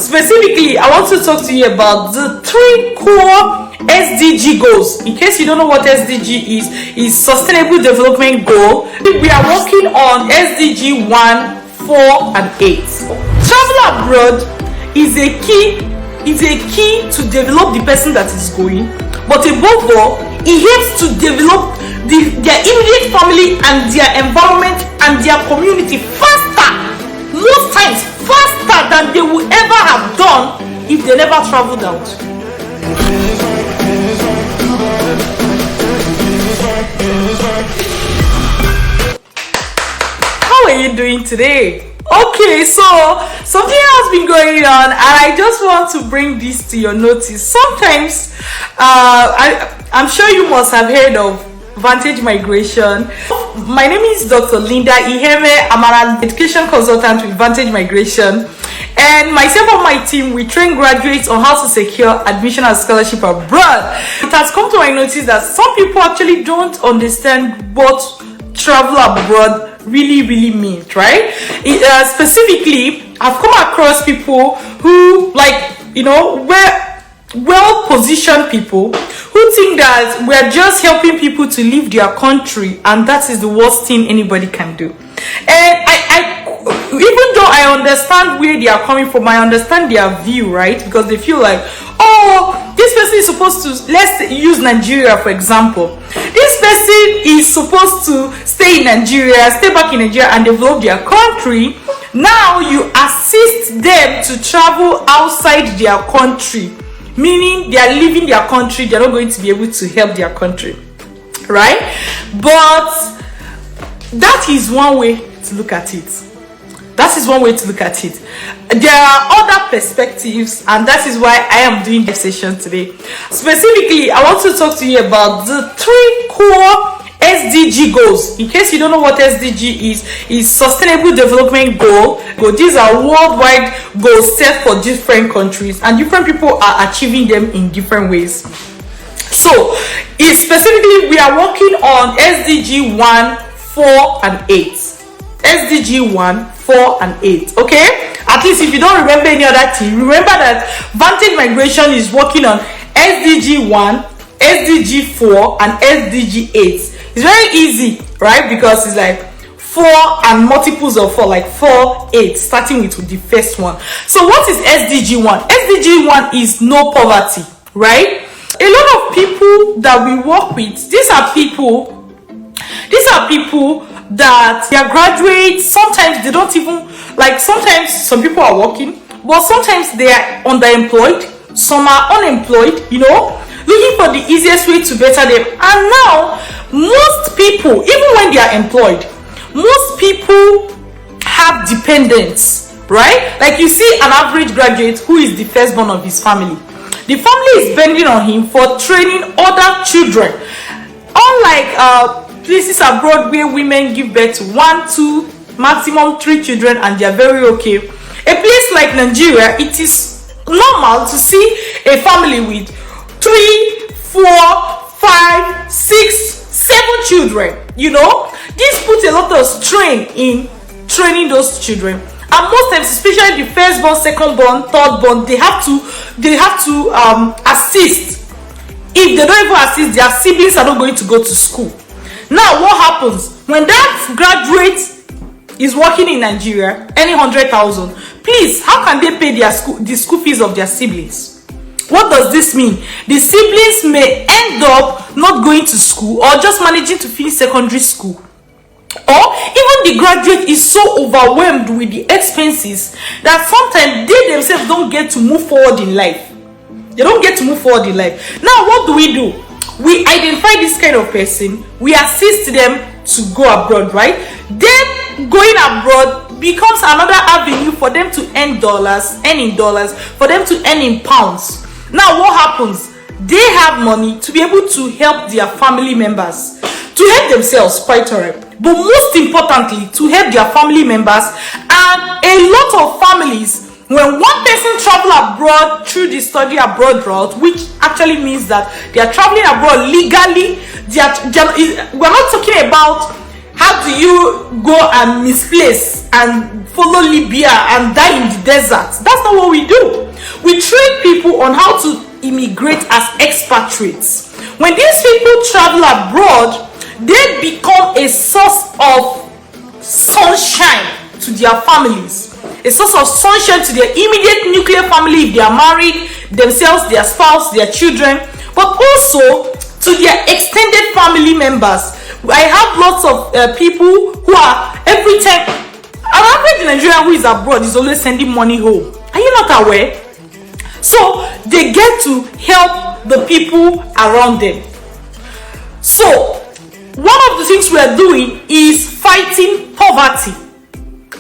Specifically, I want to talk to you about the 3 core SDG goals. In case you don't know what SDG is Sustainable Development Goal. We are working on SDG 1, 4, and 8. Travel abroad is a key to develop the person that is going, but above all, it helps to develop their immediate family and their environment and their community faster, most times faster than they would ever have done if they never traveled out. How are you doing today? Okay, so something has been going on, and I just want to bring this to your notice. Sometimes, I'm sure you must have heard of Vantage Migration. My name is Dr. Linda Iheme. I'm an education consultant with Vantage Migration, and myself and my team, we train graduates on how to secure admission and scholarship abroad. It has come to my notice that some people actually don't understand what travel abroad really means, right? Specifically, I've come across people who, well-positioned people who think that we're just helping people to leave their country, and that is the worst thing anybody can do. And I even though I understand where they are coming from, I understand their view, right? Because they feel like, oh, this person is supposed to, let's use Nigeria for example. This person is supposed to stay in Nigeria, stay back in Nigeria and develop their country. Now you assist them to travel outside their country, meaning they are leaving their country, they're not going to be able to help their country, right? But that is one way to look at it. That is one way to look at it. There are other perspectives, and that is why I am doing this session today. Specifically, I want to talk to you about the 3 core SDG goals. In case you don't know what SDG is Sustainable Development Goal. These are worldwide goals set for different countries, and different people are achieving them in different ways. So, specifically, we are working on SDG 1, 4, and 8. SDG 1, 4, and 8. Okay? At least if you don't remember any other thing, remember that Vantage Migration is working on SDG 1, SDG 4, and SDG 8. It's very easy, right? Because it's like 4 and multiples of 4, like 4, 8, starting with the first one. So what is SDG 1? SDG 1 is no poverty, right? A lot of people that we work with, these are people that they are graduates. Sometimes they don't even, sometimes some people are working, but sometimes they are underemployed, some are unemployed, looking for the easiest way to better them. And now most people, even when they are employed, most people have dependents, right? Like you see an average graduate who is the firstborn of his family. The family is bending on him for training other children. Unlike places abroad where women give birth to 1, 2, maximum 3 children and they are very okay. A place like Nigeria, it is normal to see a family with 3, 4, 5, 6, 7 children. This puts a lot of strain in training those children. And most times, especially the firstborn, secondborn, thirdborn, they have to assist. If they don't even assist, their siblings are not going to go to school. Now, what happens when that graduate is working in Nigeria, earning 100,000? Please, how can they pay the school fees of their siblings? What does this mean? The siblings may end up not going to school or just managing to finish secondary school. Or even the graduate is so overwhelmed with the expenses that sometimes they themselves don't get to move forward in life. They don't get to move forward in life. Now, what do? We identify this kind of person, we assist them to go abroad, right? Then going abroad becomes another avenue for them to earn in dollars, for them to earn in pounds. Now what happens? They have money to be able to help their family members, to help themselves, quite alright, but most importantly, to help their family members. And a lot of families, when one person travel abroad through the study abroad route, which actually means that they are traveling abroad legally, we're not talking about how do you go and misplace and follow Libya and die in the desert. That's not what we do. people on how to immigrate as expatriates. When these people travel abroad, they become a source of sunshine to their families, a source of sunshine to their immediate nuclear family if they are married, themselves, their spouse, their children, but also to their extended family members. I have lots of people who are, every time, an average Nigerian who is abroad is always sending money home. Are you not aware? So they get to help the people around them. So one of the things we are doing is fighting poverty.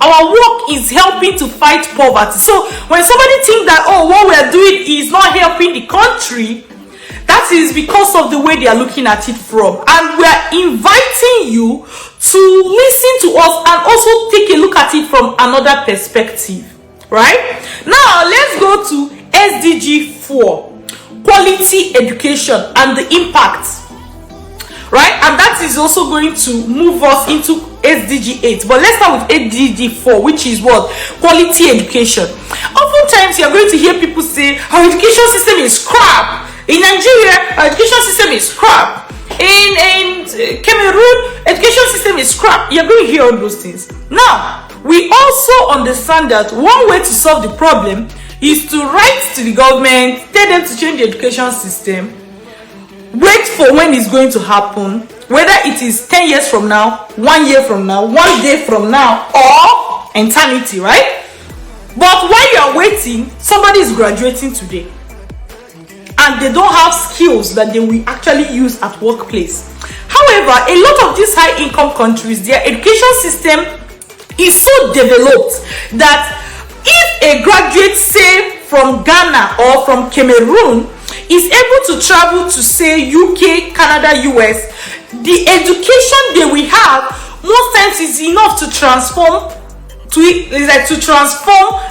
Our work is helping to fight poverty. So when somebody thinks that, oh, what we are doing is not helping the country, that is because of the way they are looking at it from. And we are inviting you to listen to us and also take a look at it from another perspective. Right? Now, let's go to SDG 4, quality education and the impact. Right? And that is also going to move us into SDG 8. But let's start with SDG 4, which is what? Quality education. Oftentimes, you're going to hear people say, our education system is crap. In Nigeria, our education system is crap. In Cameroon, education system is crap. You're going to hear all those things. Now, we also understand that one way to solve the problem is to write to the government, tell them to change the education system, wait for when it's going to happen, whether it is 10 years from now, 1 year from now, 1 day from now, or eternity, right? But while you are waiting, somebody is graduating today and they don't have skills that they will actually use at workplace. However, a lot of these high income countries, their education system is so developed that if a graduate, say from Ghana or from Cameroon, is able to travel to, say, UK, Canada, US, the education they will have most times is enough to transform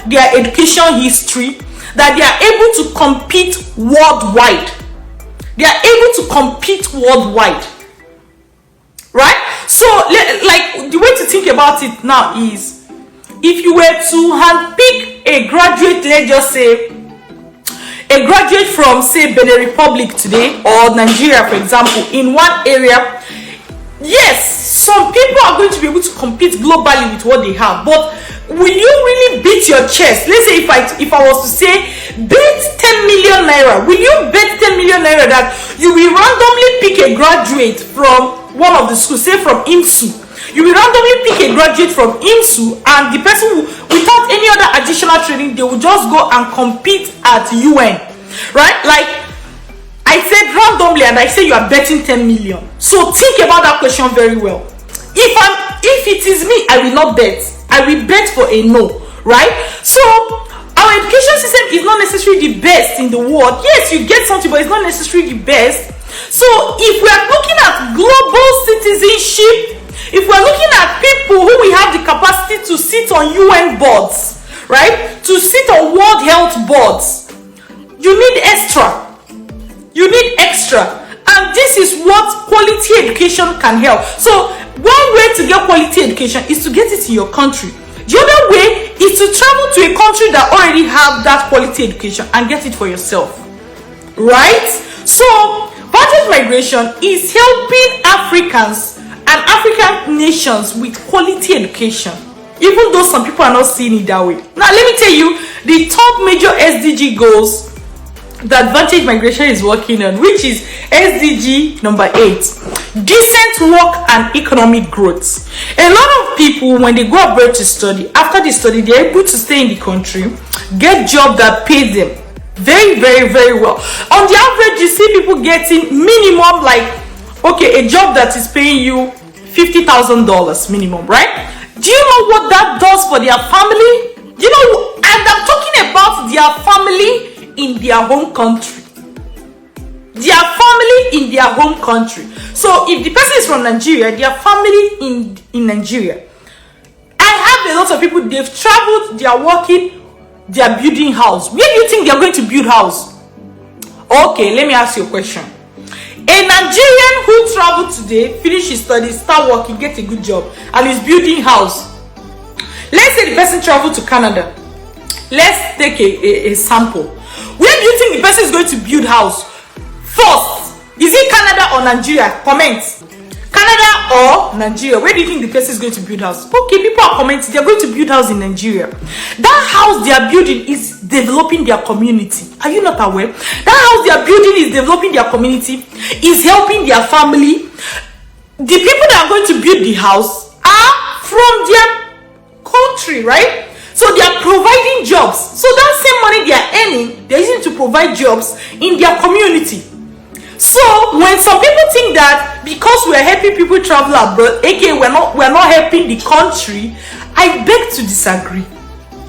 their education history, that they are able to compete worldwide. They are able to compete worldwide. Right? So, like, the way to think about it now is, if you were to handpick a graduate, let's just say, a graduate from, say, Benin Republic today, or Nigeria, for example, in one area, yes, some people are going to be able to compete globally with what they have, but will you really beat your chest? Let's say if I was to say, bet 10 million naira, will you bet 10 million naira that you will randomly pick a graduate from one of the schools, say from IMSU? You will randomly pick a graduate from IMSU, and the person will, without any other additional training, they will just go and compete at UN, right? Like I said, randomly, and I say you are betting 10 million. So think about that question very well. If it is me, I will not bet. I will bet for a no, right? So our education system is not necessarily the best in the world. Yes, you get something, but it's not necessarily the best. So if we are looking at global citizenship, if we're looking at people who will have the capacity to sit on UN boards, right? To sit on World Health boards, you need extra. You need extra. And this is what quality education can help. So one way to get quality education is to get it in your country. The other way is to travel to a country that already have that quality education and get it for yourself. Right? So Vantage Migration is helping Africans and African nations with quality education, even though some people are not seeing it that way. Now let me tell you the top major SDG goals that Vantage Migration is working on, which is SDG number 8, decent work and economic growth. A lot of people, when they go abroad to study, after they study, they're able to stay in the country, get job that pays them very, very, very well. On the average, you see people getting minimum, like, okay, a job that is paying you $50,000 minimum, right? Do you know what that does for their family? You know, and I'm talking about their family in their home country. Their family in their home country. So if the person is from Nigeria, their family in Nigeria. I have a lot of people, they've traveled, they are working, they are building house. Where do you think they are going to build house? Okay, let me ask you a question. A Nigerian who traveled today, finish his studies, start working, get a good job, and is building house. Let's say the person traveled to Canada. Let's take a sample. Where do you think the person is going to build house first? Is it Canada or Nigeria? Comment. Canada or Nigeria? Where do you think the person is going to build house? Okay, people are commenting. They are going to build house in Nigeria. That house they are building is developing their community. Are you not aware? That house they are building is developing their community, is helping their family. The people that are going to build the house are from their country, right? So they are providing jobs. So that same money they are earning, they're using to provide jobs in their community. So when some people think that because we are helping people travel abroad, aka we're not helping the country, I beg to disagree.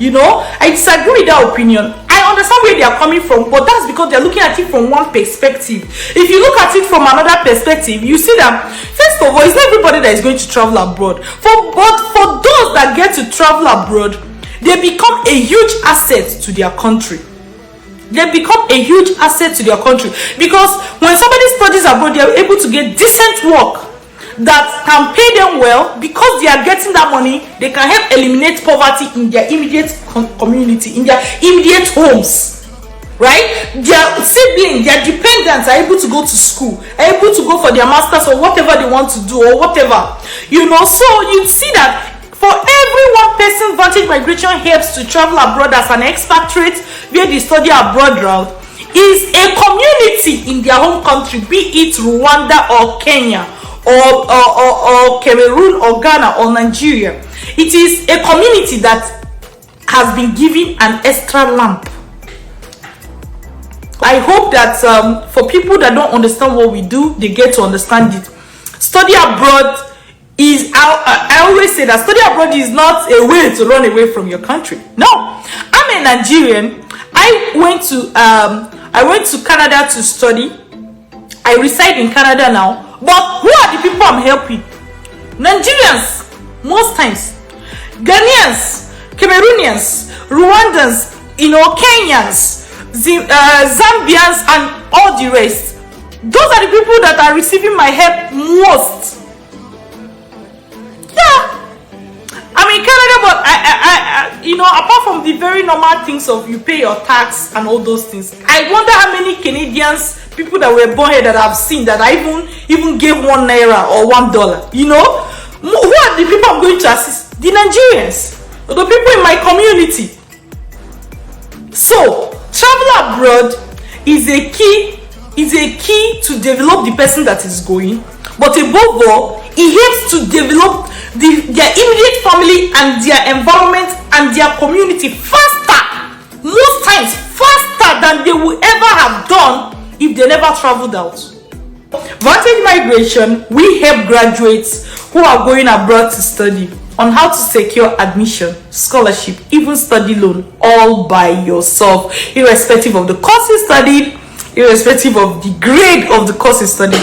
You know, I disagree with that opinion. I understand where they are coming from, but that's because they're looking at it from one perspective. If you look at it from another perspective, you see that first of all, it's not everybody that is going to travel abroad. But for those that get to travel abroad, they become a huge asset to their country. They become a huge asset to their country, because when somebody studies abroad, they are able to get decent work that can pay them well. Because they are getting that money, they can help eliminate poverty in their immediate community, in their immediate homes, right? Their siblings, their dependents are able to go to school, are able to go for their masters or whatever they want to do, or whatever, you know. So you see that for every one person, Vantage Migration helps to travel abroad as an expatriate via the study abroad route is a community in their home country, be it Rwanda or Kenya or Cameroon or Ghana or Nigeria. It is a community that has been given an extra lamp. I hope that for people that don't understand what we do, they get to understand it. Study abroad is, I always say that study abroad is not a way to run away from your country. No, I'm a Nigerian. I went to Canada to study. I reside in Canada now. But who are the people I'm helping? Nigerians, most times. Ghanaians, Cameroonians, Rwandans, you know, Kenyans, Zambians, and all the rest. Those are the people that are receiving my help most. Yeah, I'm in Canada, but I you know, apart from the very normal things of you pay your tax and all those things, I wonder how many Canadians, people that were born here, that I've seen that I even gave $1 or $1. You know, who are the people I'm going to assist? The Nigerians, the people in my community. So travel abroad is a key to develop the person that is going, but above all, it helps to develop their immediate family and their environment and their community faster, most times faster than they would ever have done if they never traveled out. Vantage Migration, we help graduates who are going abroad to study on how to secure admission, scholarship, even study loan, all by yourself, irrespective of the course you studied, irrespective of the grade of the course you studied,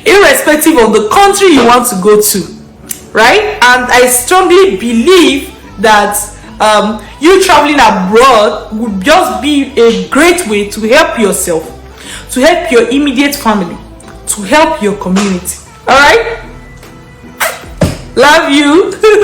irrespective of the country you want to go to, right? And I strongly believe that you traveling abroad would just be a great way to help yourself, to help your immediate family, to help your community. All right? Love you.